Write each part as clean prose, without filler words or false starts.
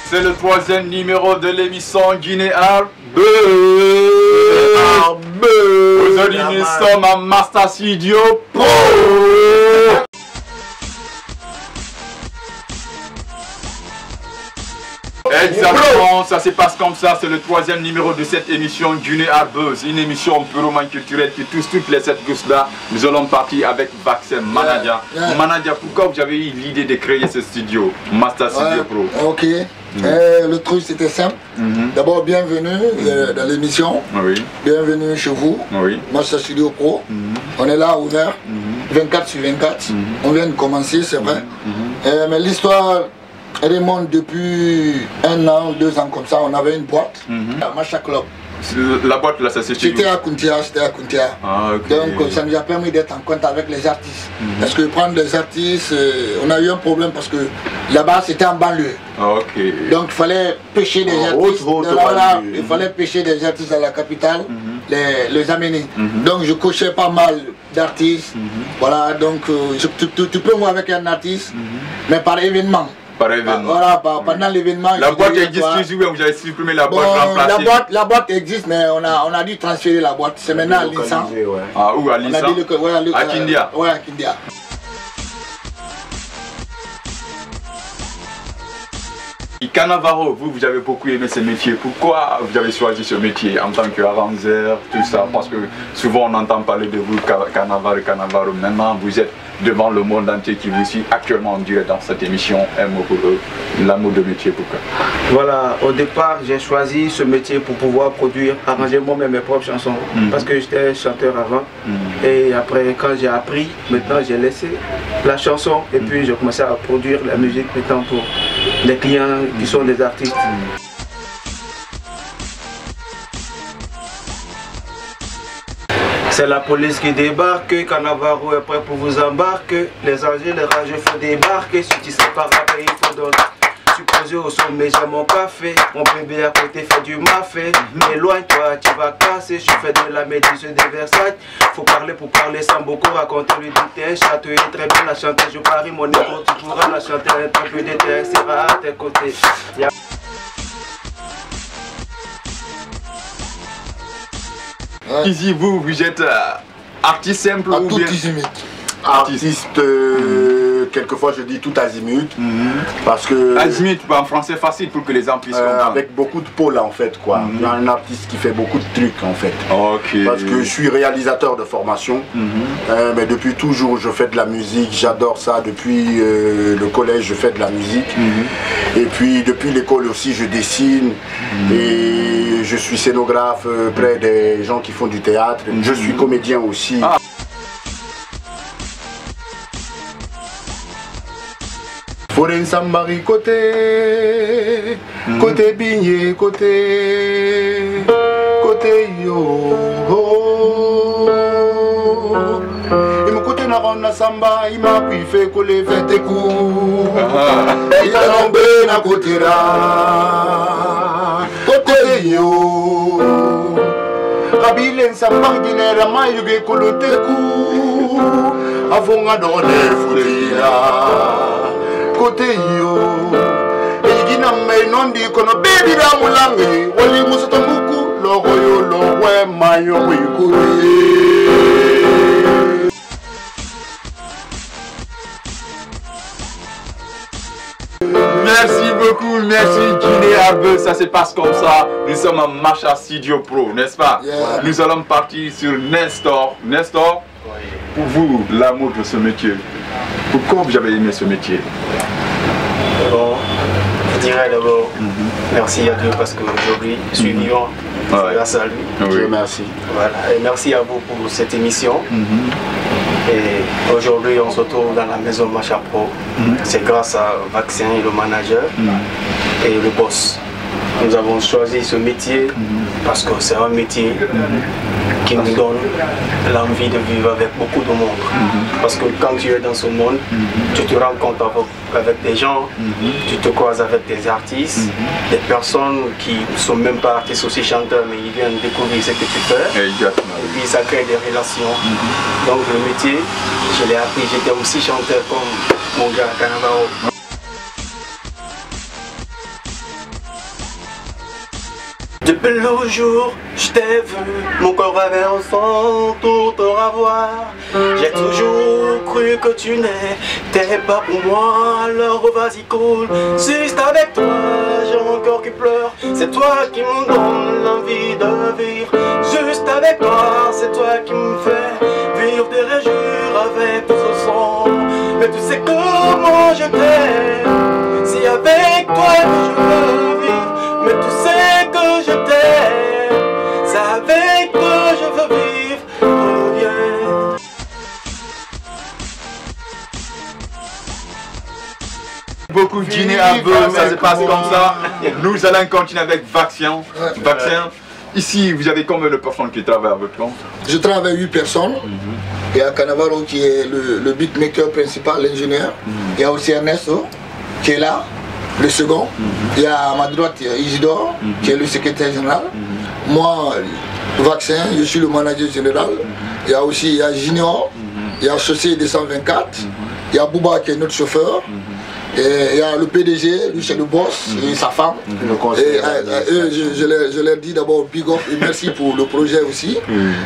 C'est le 3e numéro de l'émission Guinée Arbe. Aujourd'hui nous sommes à Master Studio Pro. Exactement, ça se passe comme ça, c'est le 3e numéro de cette émission Guinée Arbe, une émission purement culturelle qui touche toutes les 7 gousses là. Nous allons partir avec Vaccin Manadia. Manadia, pourquoi vous avez eu l'idée de créer ce studio, Master Studio Pro? Ok, le truc c'était simple. D'abord, bienvenue dans l'émission. Oui. Bienvenue chez vous, Master Studio Pro. On est là ouvert, 24 sur 24. On vient de commencer, c'est vrai. Mais l'histoire, elle remonte depuis 1 an, 2 ans comme ça. On avait une boîte, Macha Club. La boîte là, ça s'est C'était à Kuntia, Ah, okay. Donc ça nous a permis d'être en contact avec les artistes. Parce que prendre des artistes, on a eu un problème parce que là-bas c'était en banlieue. Donc il fallait pêcher des artistes. Il fallait pêcher des artistes à la capitale, les amener. Donc je coachais pas mal d'artistes. Voilà, donc tu peux voir avec un artiste, mais par événement. Voilà, pendant l'événement. La boîte existe toujours, vous avez supprimé la boîte remplacée. La boîte existe, mais on a dû transférer la boîte. C'est maintenant à Linsan. Ah, où à Linsan? À Kindia. Ouais, à Kindia. Cannavaro, vous avez beaucoup aimé ce métier. Pourquoi vous avez choisi ce métier en tant qu'arrangeur, tout ça? Parce que souvent on entend parler de vous, Cannavaro. Maintenant, vous êtes devant le monde entier qui vous suit actuellement en direct dans cette émission. Un mot pour eux, l'amour de métier, pourquoi? Voilà, au départ, j'ai choisi ce métier pour pouvoir produire, arranger moi-même mes propres chansons. Parce que j'étais chanteur avant. Et après, quand j'ai appris, maintenant j'ai laissé la chanson et puis j'ai commencé à produire la musique maintenant pour les clients qui sont des artistes. C'est la police qui débarque, Cannavaro est prêt pour vous embarquer. Les anges, les rageux font débarquer. Si tu sais pas rapper, il faut donner. Je suis posé au sommet, j'ai mon café. Mon bébé à côté fait du mafé. Éloigne-toi, tu vas casser. Je fais de la méduse des Versailles. Faut parler pour parler sans beaucoup raconter. Lui dit t'es un château, il est très bien la chanter. Je parie mon écho, tu pourras la chanter. Un peu de terre sera à tes côtés. Ici, vous êtes artiste simple ou bien artiste, quelquefois je dis tout azimut, parce que... Azimut, en français facile pour que les gens puissent comprendre. Avec beaucoup de pôles en fait, quoi. Il y a un artiste qui fait beaucoup de trucs en fait. Parce que je suis réalisateur de formation, mais depuis toujours je fais de la musique, j'adore ça. Depuis le collège je fais de la musique, et puis depuis l'école aussi je dessine, et je suis scénographe près des gens qui font du théâtre. Je suis comédien aussi. Foren Sambari côté, côté Bigné, côté yo. Et mon côté n'a samba, il m'a pris fait coller fait tes coups. Il a tombé na côté là, côté yo. Rabilen Samba Guinée, la maille coller tes coups. Avant à donner foutila. Côté yo, et qui n'a pas non dit qu'on a baby dans mon langue, on lui mousse ton beaucoup, le royo, le ouais, maillot, oui, Merci beaucoup, merci Guinée Arbe, ça se passe comme ça. Nous sommes à Macha Studio Pro, n'est-ce pas? Nous allons partir sur Nestor. Nestor, pour vous, l'amour de ce métier, pourquoi vous avez aimé ce métier? Bon, je dirais d'abord merci à Dieu parce qu'aujourd'hui je suis vivant, c'est grâce à lui. Dieu merci. Voilà. Et merci à vous pour cette émission. Et aujourd'hui on se retrouve dans la maison Macha Pro. C'est grâce à Vaccin et le manager et le boss. Nous avons choisi ce métier parce que c'est un métier qui nous donne l'envie de vivre avec beaucoup de monde. Parce que quand tu es dans ce monde, tu te rends compte avec des gens, tu te croises avec des artistes, des personnes qui ne sont même pas artistes aussi chanteurs, mais ils viennent découvrir ce que tu fais. Et puis ça crée des relations. Donc le métier, je l'ai appris, j'étais aussi chanteur comme mon gars Cannavaro. Depuis le jour je t'ai vu, mon corps avait un sang pour te revoir. J'ai toujours cru que tu n'étais pas pour moi, alors vas-y cool. Juste avec toi, j'ai mon corps qui pleure. C'est toi qui me donne l'envie de vivre. Juste avec toi, c'est toi qui me fait vivre des réjouis avec tout ce son. Mais tu sais comment je t'aime, si avec toi je veux vivre. Mais tu sais que je t'aime, c'est avec toi je veux vivre, reviens. Beaucoup de dîner à vous, ça se passe comme ça. Nous allons continuer avec Vaccien. Ici, vous avez combien de personnes qui travaillent avec vous? Je travaille avec 8 personnes. Il y a Cannavaro qui est le beatmaker principal, l'ingénieur. Il y a aussi Ernesto qui est là, le second. Il y a à ma droite Isidore qui est le secrétaire général. Moi, Vaccin, je suis le manager général. Il y a aussi Junior, il y a Chaussée 224, il y a Bouba qui est notre chauffeur. Et il y a le PDG, lui c'est le boss, et sa femme. Et eux, je leur dis d'abord big up et merci pour le projet aussi.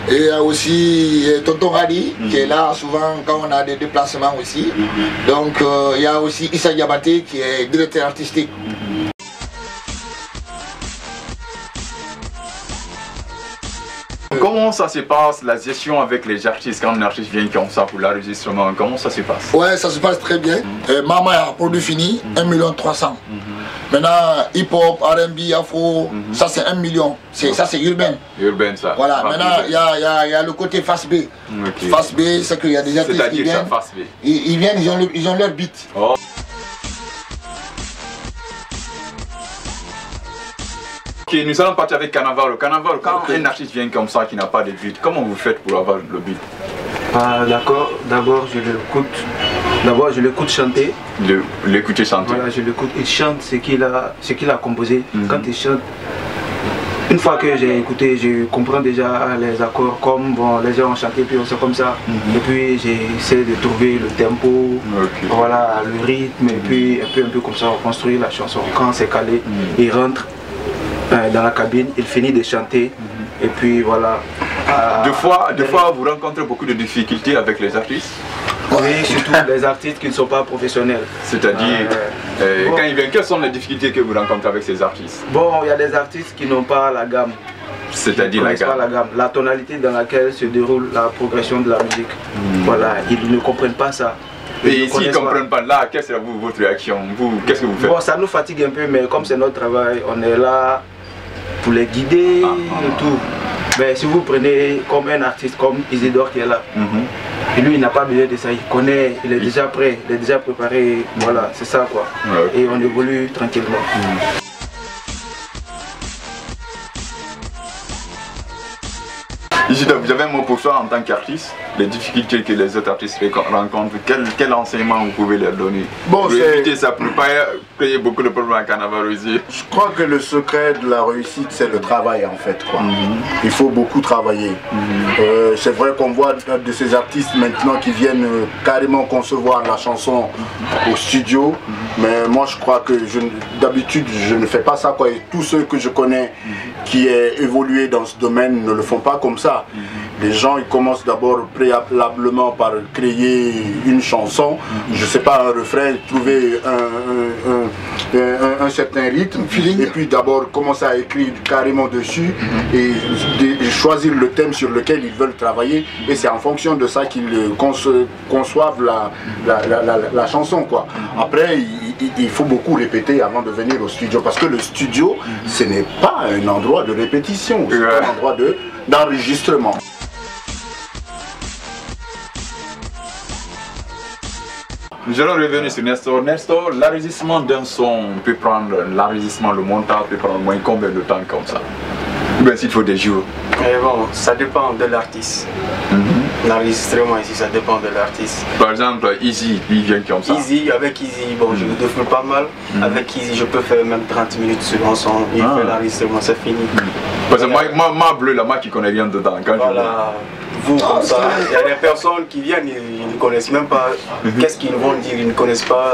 Et il y a aussi Tonton Radi qui est là souvent quand on a des déplacements aussi. Donc il y a aussi Issa Diabaté qui est directeur artistique. Comment ça se passe, la gestion avec les artistes, quand un artiste vient comme ça pour l'enregistrement, comment ça se passe? Ouais, ça se passe très bien. Maman a produit fini, 1,3 million. Maintenant, hip-hop, R&B, afro, ça c'est 1 million. Ça c'est urbain. Urbain ça. Voilà, maintenant il y a le côté face B. Face B, c'est qu'il y a des artistes qui viennent. Ils viennent, ils ont leur beat. Ok, nous allons partir avec Cannavaro. Cannavaro, quand un artiste vient comme ça qui n'a pas de beat, comment vous faites pour avoir le beat? D'accord, d'abord je l'écoute. D'abord je l'écoute chanter. L'écouter chanter. Voilà, je l'écoute, il chante ce qu'il a composé. Quand il chante, une fois que j'ai écouté, je comprends déjà les accords, comme bon, les gens ont chanté, puis on sait comme ça. Et puis j'essaie de trouver le tempo, voilà, le rythme, et puis un peu comme ça on construit la chanson. Quand c'est calé, il rentre dans la cabine, il finit de chanter et puis voilà. Des fois vous rencontrez beaucoup de difficultés avec les artistes? Oui, surtout les artistes qui ne sont pas professionnels. C'est-à-dire, quand ils viennent, quelles sont les difficultés que vous rencontrez avec ces artistes? Bon, il y a des artistes qui n'ont pas la gamme. C'est-à-dire la gamme, la tonalité dans laquelle se déroule la progression de la musique. Voilà, ils ne comprennent pas ça. Et s'ils ne comprennent pas là, quelle sera votre réaction? Qu'est-ce que vous faites? Bon, ça nous fatigue un peu, mais comme c'est notre travail, on est là pour les guider et tout. Mais si vous prenez comme un artiste comme Isidore qui est là, et lui il n'a pas besoin de ça, il connaît, il est déjà prêt, il est déjà préparé, voilà, c'est ça quoi. Et on évolue tranquillement. Isidore, vous avez un mot pour soi en tant qu'artiste, les difficultés que les autres artistes rencontrent, quel enseignement vous pouvez leur donner? Bon, éviter ça pour ne pas créer beaucoup de problèmes à Cannavaro ici. Je crois que le secret de la réussite, c'est le travail en fait. Il faut beaucoup travailler. C'est vrai qu'on voit de ces artistes maintenant qui viennent carrément concevoir la chanson au studio, mais moi je crois que d'habitude je ne fais pas ça quoi. Et tous ceux que je connais qui aient évolué dans ce domaine ne le font pas comme ça. Les gens ils commencent d'abord préalablement par créer une chanson, je sais pas, un refrain, trouver un certain rythme, et puis d'abord commencer à écrire carrément dessus et choisir le thème sur lequel ils veulent travailler, et c'est en fonction de ça qu'ils conçoivent la chanson quoi. Après il faut beaucoup répéter avant de venir au studio, parce que le studio ce n'est pas un endroit de répétition, c'est un endroit d'enregistrement. Nous allons revenir sur Nestor. Nestor, l'enregistrement d'un son peut prendre, l'enregistrement, le montage peut prendre moins combien de temps comme ça? Ou bien s'il faut des jours? Mais bon, ça dépend de l'artiste. L'enregistrement ici, ça dépend de l'artiste. Par exemple, Easy, il vient comme ça. Avec Easy, bon, je le défile pas mal. Avec Easy, je peux faire même 30 minutes sur un son. Il fait l'enregistrement, c'est fini. Parce que moi, bleu, là, moi qui connais rien dedans. Quand voilà. Vous, comme ça, il y a des personnes qui viennent, ils ne connaissent même pas qu'est-ce qu'ils vont dire, ils ne connaissent pas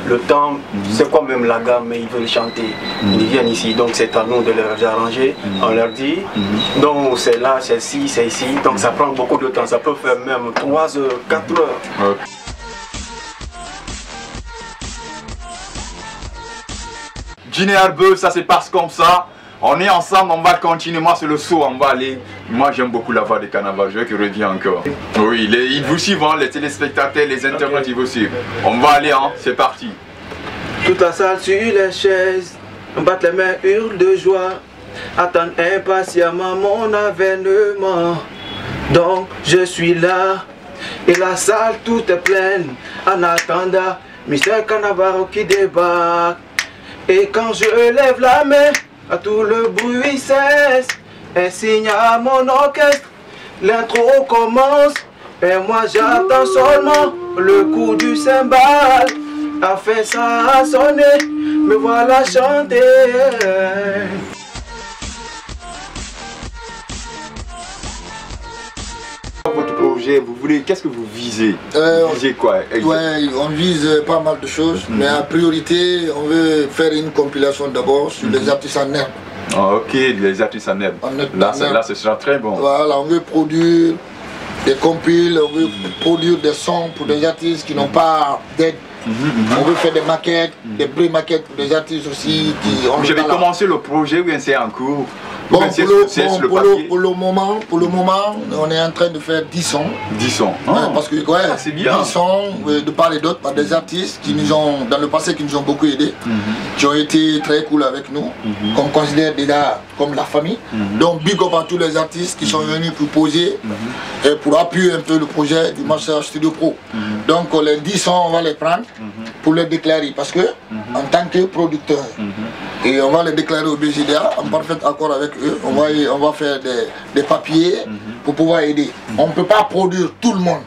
le temps, c'est quoi même la gamme, mais ils veulent chanter. Ils viennent ici, donc c'est à nous de leur arranger, on leur dit, donc c'est là, c'est ci, c'est ici, donc ça prend beaucoup de temps, ça peut faire même 3 heures, 4 heures. Okay. Guinée Arbeux, ça se passe comme ça. On est ensemble, on va continuer. Moi, c'est le saut, on va aller. Moi, j'aime beaucoup la voix de Carnaval. Je veux qu'il revienne encore. Oui, ils vous suivent, hein, les téléspectateurs, les internautes, ils vous suivent. On va aller, hein, c'est parti. Toute la salle sur les chaises, on bat les mains, hurle de joie, attendent impatiemment mon avènement. Donc, je suis là, et la salle toute est pleine, en attendant Mr. Cannavaro qui débarque. Et quand je lève la main, à tout le bruit cesse, un signe à mon orchestre, l'intro commence, et moi j'attends seulement le coup du cymbale, a fait ça sonner, me voilà chanter. Votre projet, vous voulez, qu'est-ce que vous visez? Vous visez quoi? Ouais, on vise pas mal de choses, mais en priorité, on veut faire une compilation d'abord sur les artistes en herbe. Ah, ok, les artistes en herbe. Là, ce sera très bon. Voilà, on veut produire des compiles, on veut produire des sons pour des artistes qui n'ont pas d'aide. On veut faire des maquettes, des pré-maquettes pour des artistes aussi qui ont... Vous avez commencé le projet ou bien c'est en cours? Bon, pour le moment, on est en train de faire 10 sons. 10 sons. Ouais, parce que c'est bien. 10 sons de part et d'autre par des artistes qui nous ont, dans le passé, qui nous ont beaucoup aidés, qui ont été très cool avec nous, qu'on considère déjà comme la famille. Donc big up à tous les artistes qui sont venus pour poser et pour appuyer un peu le projet du Master Studio Pro. Donc les 10 sons, on va les prendre pour les déclarer parce que en tant que producteur, et on va les déclarer au BGDA en parfait accord avec eux. On va faire des papiers pour pouvoir aider. On ne peut pas produire tout le monde,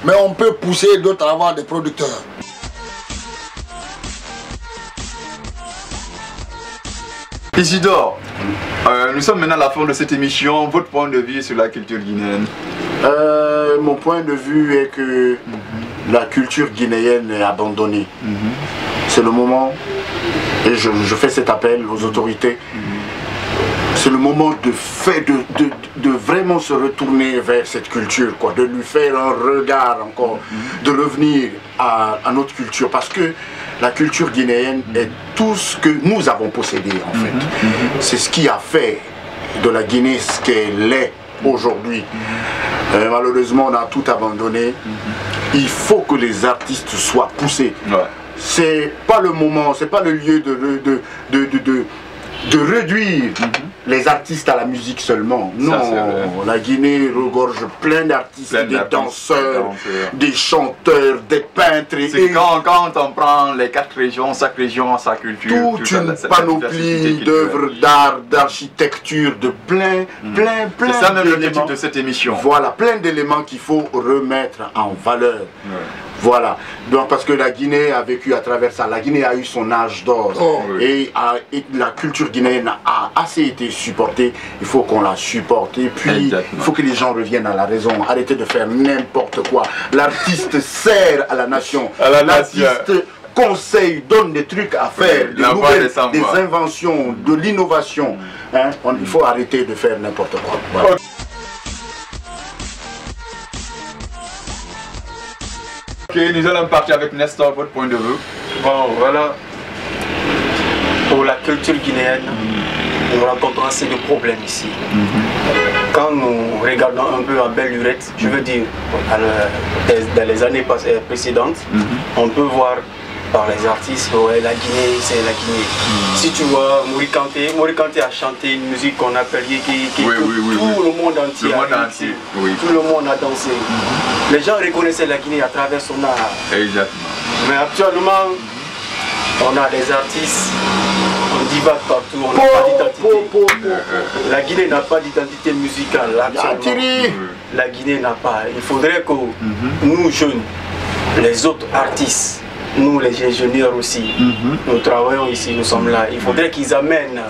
mais on peut pousser d'autres à avoir des producteurs. Isidore, nous sommes maintenant à la fin de cette émission. Votre point de vue sur la culture guinéenne? Mon point de vue est que la culture guinéenne est abandonnée. C'est le moment, et je fais cet appel aux autorités, c'est le moment de vraiment se retourner vers cette culture, quoi, de lui faire un regard encore, de revenir à notre culture, parce que la culture guinéenne est tout ce que nous avons possédé en fait. C'est ce qui a fait de la Guinée ce qu'elle est aujourd'hui. Malheureusement, on a tout abandonné. Il faut que les artistes soient poussés. C'est pas le moment, c'est pas le lieu de réduire les artistes à la musique seulement. Non, la Guinée regorge plein d'artistes, des danseurs, des chanteurs, des peintres. Et quand on prend les 4 régions, chaque région a sa culture. Toute une panoplie d'œuvres d'art, d'architecture, de plein. C'est ça même l'objectif de cette émission. Voilà, plein d'éléments qu'il faut remettre en valeur. Voilà, donc parce que la Guinée a vécu à travers ça, la Guinée a eu son âge d'or et la culture guinéenne a assez été supportée, il faut qu'on la supporte et puis il faut que les gens reviennent à la raison, arrêtez de faire n'importe quoi. L'artiste sert à la nation, l'artiste conseille, donne des trucs à faire, des nouvelles, des inventions, de l'innovation, hein? Il faut arrêter de faire n'importe quoi. Voilà. Ok, nous allons partir avec Nestor, votre point de vue. Bon, voilà. Pour la culture guinéenne, nous rencontrons assez de problèmes ici. Quand nous regardons un peu à belle lurette, je veux dire, dans les années précédentes, on peut voir par les artistes, ouais, la Guinée, c'est la Guinée. Si tu vois Morikanté a chanté une musique qu'on appelle Yéké, tout le monde entier a dansé. Tout le monde a dansé. Les gens reconnaissaient la Guinée à travers son art. Exactement. Mais actuellement, on a des artistes, on On divague partout, on n'a pas d'identité. La Guinée n'a pas d'identité musicale. La Guinée n'a pas. Il faudrait que nous, jeunes, les autres artistes, nous les ingénieurs aussi, nous travaillons ici, nous sommes là. Il faudrait qu'ils amènent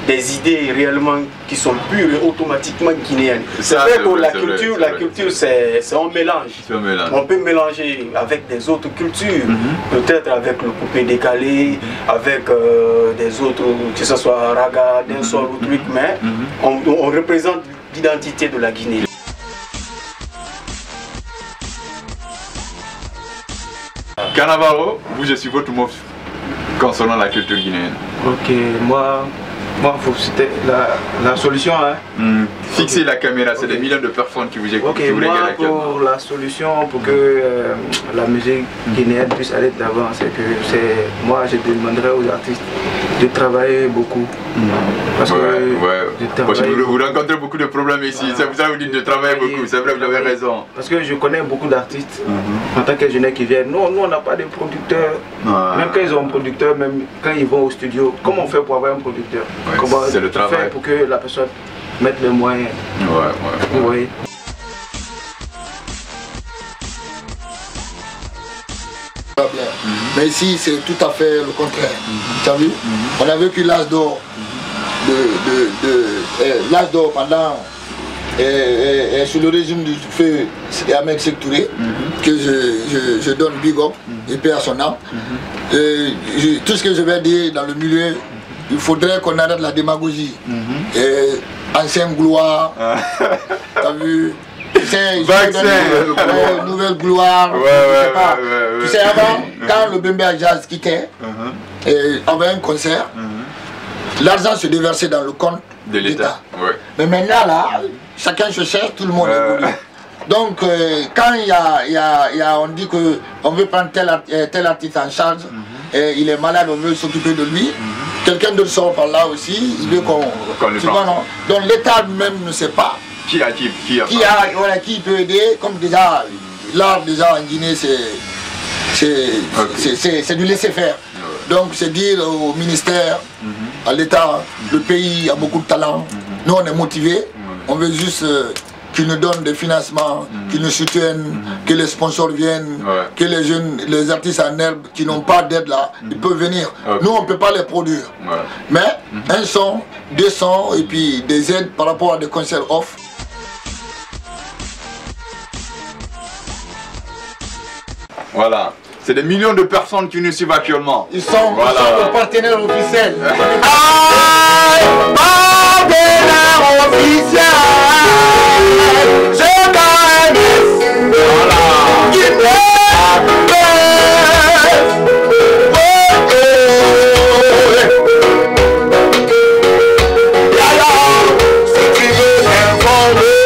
des idées réellement qui sont pures et automatiquement guinéennes. C'est vrai que la culture c'est un mélange. On peut mélanger avec des autres cultures, peut-être avec le coupé décalé, avec des autres, que ce soit raga, dancehall ou truc, mais on représente l'identité de la Guinée. Cannavaro, vous, je suis votre mot concernant la culture guinéenne. Ok, moi c'était la solution. Hein. Fixez la caméra, c'est des millions de personnes qui vous écoutent. Ok, moi pour la solution, pour que la musique guinéenne puisse aller de l'avant, c'est que moi je demanderais aux artistes de travailler beaucoup. Parce que vous rencontrez beaucoup de problèmes ici, c'est pour ça que vous dites de travailler beaucoup, c'est vrai, vous avez raison. Parce que je connais beaucoup d'artistes en tant que jeunes qui viennent. Non, nous on n'a pas de producteurs. Même quand ils ont un producteur, même quand ils vont au studio, comment on fait pour avoir un producteur? C'est le travail. Pour que la personne mette les moyens. Oui. Mais ici, c'est tout à fait le contraire. Tu as vu? On a vécu l'âge d'or l'âge d'or pendant sous le régime du feu Ahmed Sékou Touré, que je donne big up et paix à son âme. Tout ce que je vais dire dans le milieu, il faudrait qu'on arrête la démagogie. Ancienne gloire, t'as vu? Nouvelle gloire, je sais pas. Tu sais, avant, quand le Bembe Jazz quittait, on avait un concert, l'argent se déversait dans le compte de l'État. Mais maintenant, là, chacun se cherche, tout le monde évolue. Donc, quand on dit qu'on veut prendre tel artiste en charge, et il est malade, on veut s'occuper de lui, quelqu'un d'autre sort par là aussi, il veut qu'on le prenne. Donc l'État même ne sait pas qui peut aider, comme déjà l'art déjà en Guinée c'est du laisser faire. Donc c'est dire au ministère, à l'État, le pays a beaucoup de talent, nous on est motivés, on veut juste qu'ils nous donnent des financements, qu'ils nous soutiennent, que les sponsors viennent, que les jeunes, les artistes en herbe qui n'ont pas d'aide là, ils peuvent venir. Nous on ne peut pas les produire. Mais un son, deux sons et puis des aides par rapport à des concerts off. Voilà. C'est des millions de personnes qui nous suivent actuellement. Ils sont nos partenaires officiels. Partenaire officiel. Je gagne. Voilà. Guinée. Si tu veux t'informer,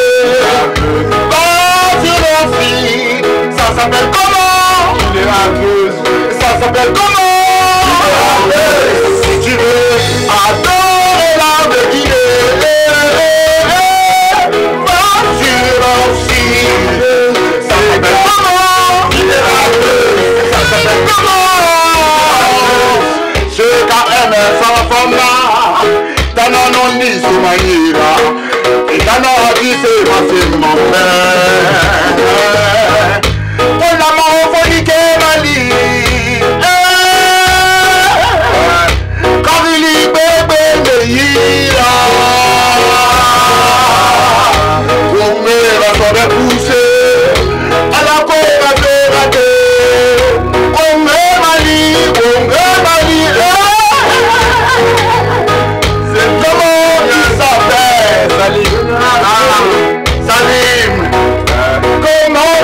va sur le fil. Ça s'appelle comment? Ça s'appelle comment? Si tu veux adorer l'art de Guinée, va sur un fil. Ça s'appelle comment? Ça s'appelle comment? Ce KMS en format, t'en as non dit sous ma ira, et t'en as dit c'est ma mon frère. On l'a m'envoyé Mali. Quand il y bébé ira, on me va se repousser à la côte de rater. On me Mali. C'est comment il s'appelle? Salim. Comment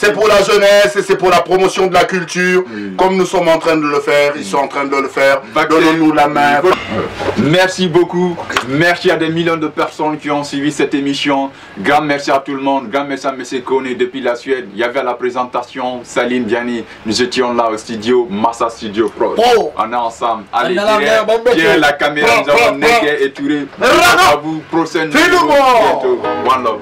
C'est pour la jeunesse et c'est pour la promotion de la culture. Comme nous sommes en train de le faire, ils sont en train de le faire. Donnons-nous la main. Merci beaucoup. Merci à des millions de personnes qui ont suivi cette émission. Grand merci à tout le monde. Grand merci à M. Kone depuis la Suède. Il y avait à la présentation Saline Diani. Nous étions là au studio Massa Studio Pro. On est ensemble. Allez, tiens la caméra. Nous avons Neguet et Touré. À vous, prochaine vidéo. Bientôt. One love.